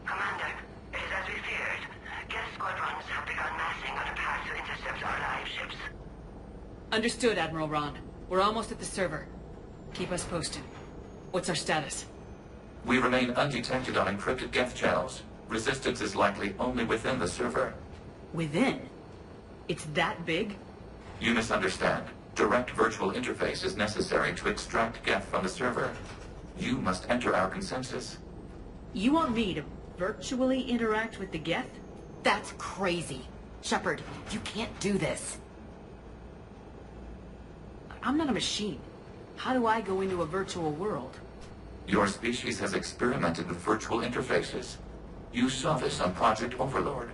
Commander, it is as we feared. Geth squadrons have begun massing on a path to intercept our live ships. Understood, Admiral Ron. We're almost at the server. Keep us posted. What's our status? We remain undetected on encrypted Geth channels. Resistance is likely only within the server. Within? It's that big? You misunderstand. Direct virtual interface is necessary to extract Geth from the server. You must enter our consensus. You want me to virtually interact with the Geth? That's crazy. Shepard, you can't do this. I'm not a machine. How do I go into a virtual world? Your species has experimented with virtual interfaces. You saw this on Project Overlord.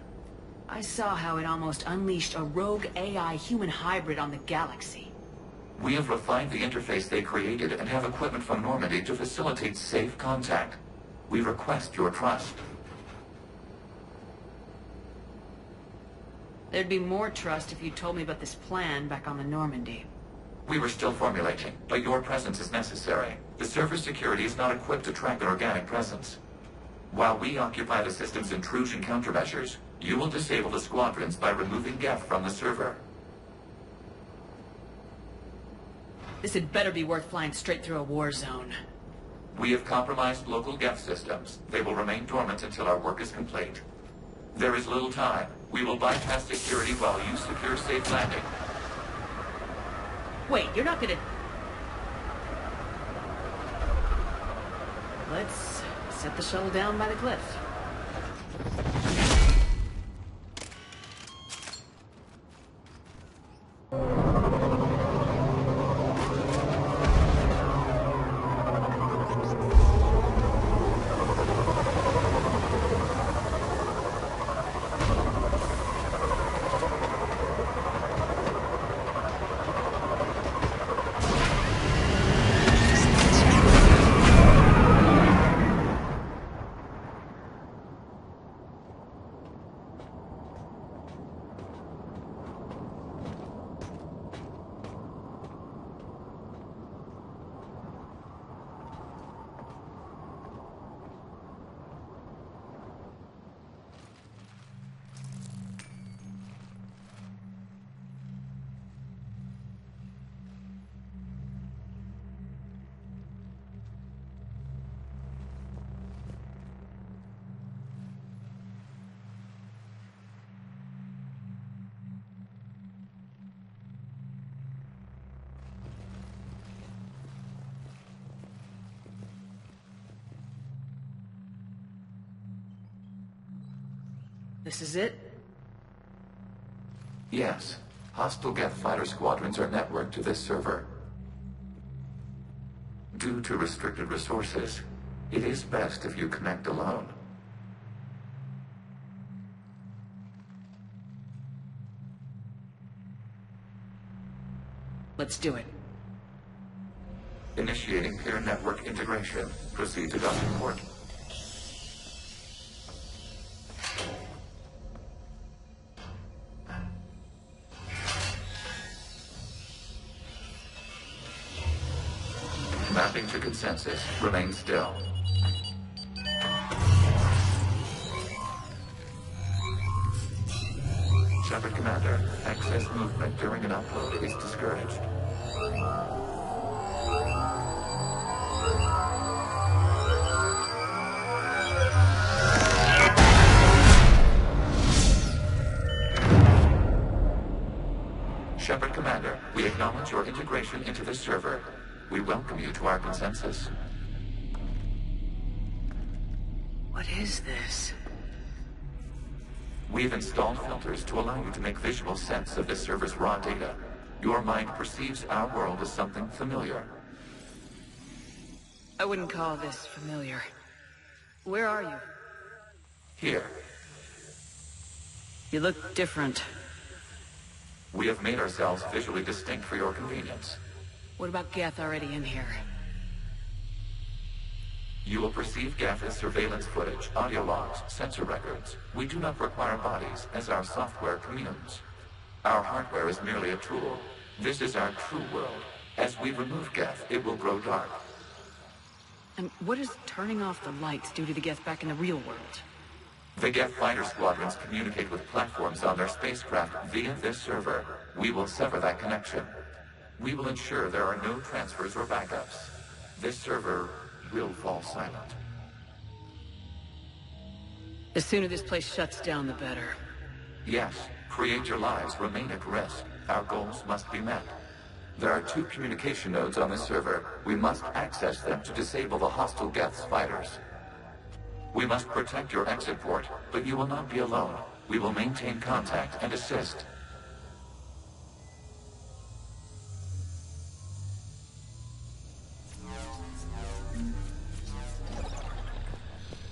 I saw how it almost unleashed a rogue AI human hybrid on the galaxy. We have refined the interface they created and have equipment from Normandy to facilitate safe contact. We request your trust. There'd be more trust if you told me about this plan back on the Normandy. We were still formulating, but your presence is necessary. The server security is not equipped to track an organic presence. While we occupy the system's intrusion countermeasures, you will disable the squadrons by removing Geth from the server. This had better be worth flying straight through a war zone. We have compromised local Geth systems. They will remain dormant until our work is complete. There is little time. We will bypass security while you secure safe landing. Wait, you're not gonna... Let's set the shuttle down by the cliff. This is it? Yes. Hostile Geth fighter squadrons are networked to this server. Due to restricted resources, it is best if you connect alone. Let's do it. Initiating peer network integration. Proceed to docking port. Mapping to consensus. Remain still. Shepard Commander, excess movement during an upload is discouraged. Commander, we acknowledge your integration into the server. We welcome you to our consensus. What is this? We've installed filters to allow you to make visual sense of the server's raw data. Your mind perceives our world as something familiar. I wouldn't call this familiar. Where are you? Here, You look different. we have made ourselves visually distinct for your convenience. What about Geth already in here? You will perceive Geth as surveillance footage, audio logs, sensor records. We do not require bodies, as our software communes. Our hardware is merely a tool. This is our true world. As we remove Geth, it will grow dark. And what does turning off the lights do to the Geth back in the real world? The Geth fighter squadrons communicate with platforms on their spacecraft via this server. We will sever that connection. We will ensure there are no transfers or backups. This server will fall silent. The sooner this place shuts down, the better. Yes, create your lives remain at risk. Our goals must be met. There are 2 communication nodes on this server. We must access them to disable the hostile Geth's fighters. We must protect your exit port, but you will not be alone. We will maintain contact and assist.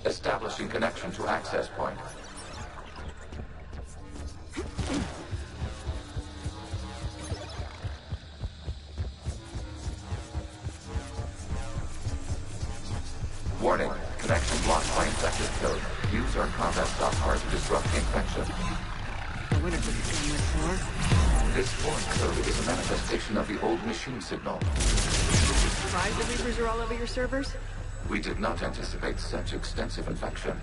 Establishing connection to access point. Warning, connection blocked by infected code. Use our combat software to disrupt the infection. I wonder if we could get this door. This foreign code is a manifestation of the old machine signal. Surprised the Reapers are all over your servers? We did not anticipate such extensive infection.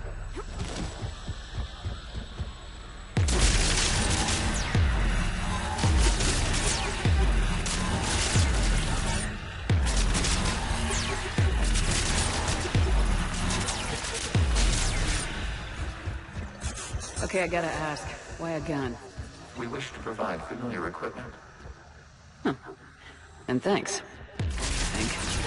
Okay, I gotta ask. Why a gun? We wish to provide familiar equipment. And thanks. I think.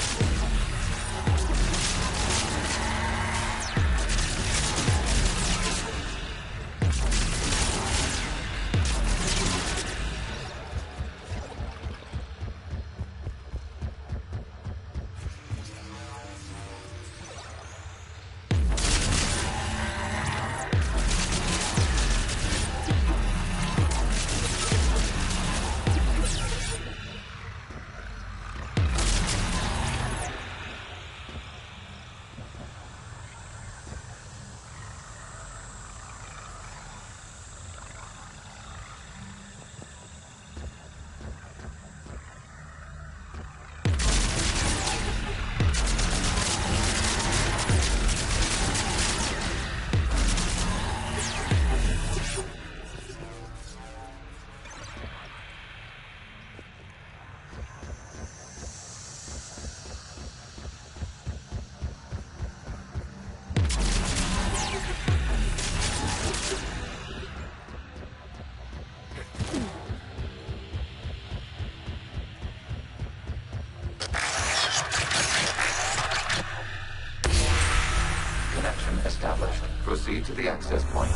Established. Proceed to the access point.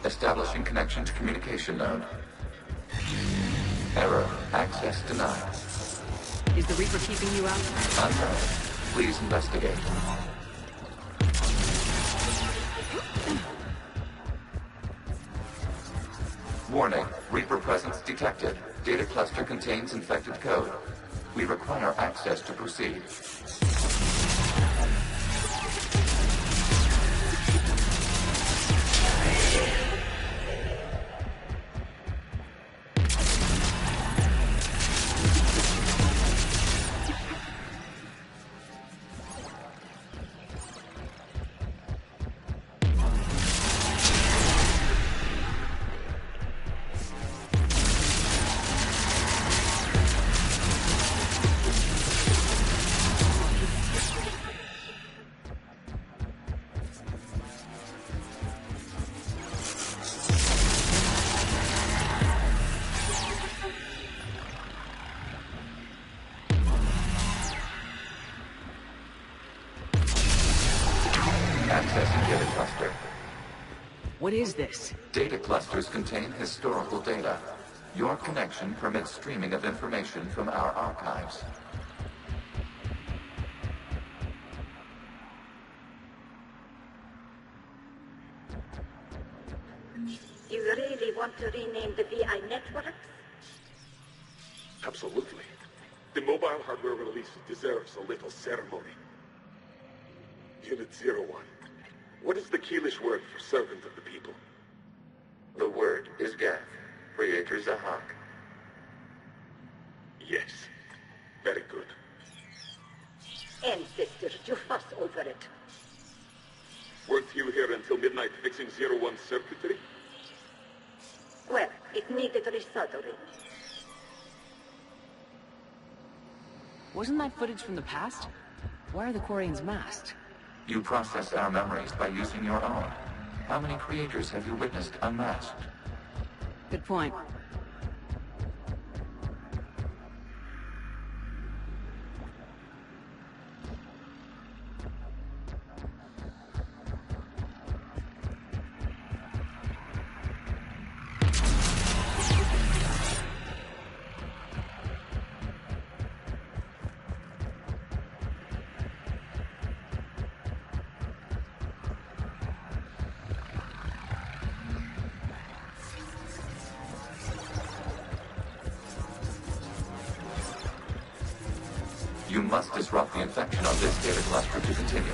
Establishing connection to communication node. Error. Access denied. Is the Reaper keeping you out? Unknown. Please investigate. Warning. Reaper presence detected. Data cluster contains infected code. We require access to proceed. What is this? Data clusters contain historical data. Your connection permits streaming of information from our archives. You really want to rename the VI networks? Absolutely. The mobile hardware release deserves a little ceremony. Unit 01. What is the Keelish word for servant of the people? The word is Geth, Creator Zahak. Yes. Very good. Ancestors, you fuss over it. Weren't you here until midnight fixing 01's circuitry? Well, it needed resoldering. Wasn't that footage from the past? Why are the Quarians masked? You process our memories by using your own. How many creators have you witnessed unmasked? Good point. You must disrupt the infection on this data cluster to continue.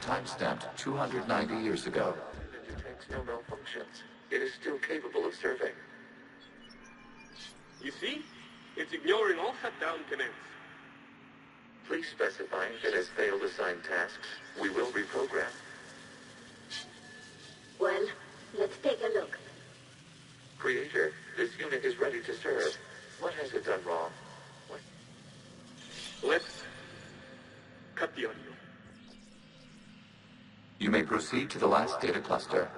Timestamped 290 years ago. It detects no malfunctions. It is still capable of serving. You see? It's ignoring all shutdown commands. Please specify if it has failed assigned tasks. We will reprogram. Well, let's take a look. Creator, this unit is ready to serve. What has it done wrong? What? Let's cut the audio. You may proceed to the last data cluster.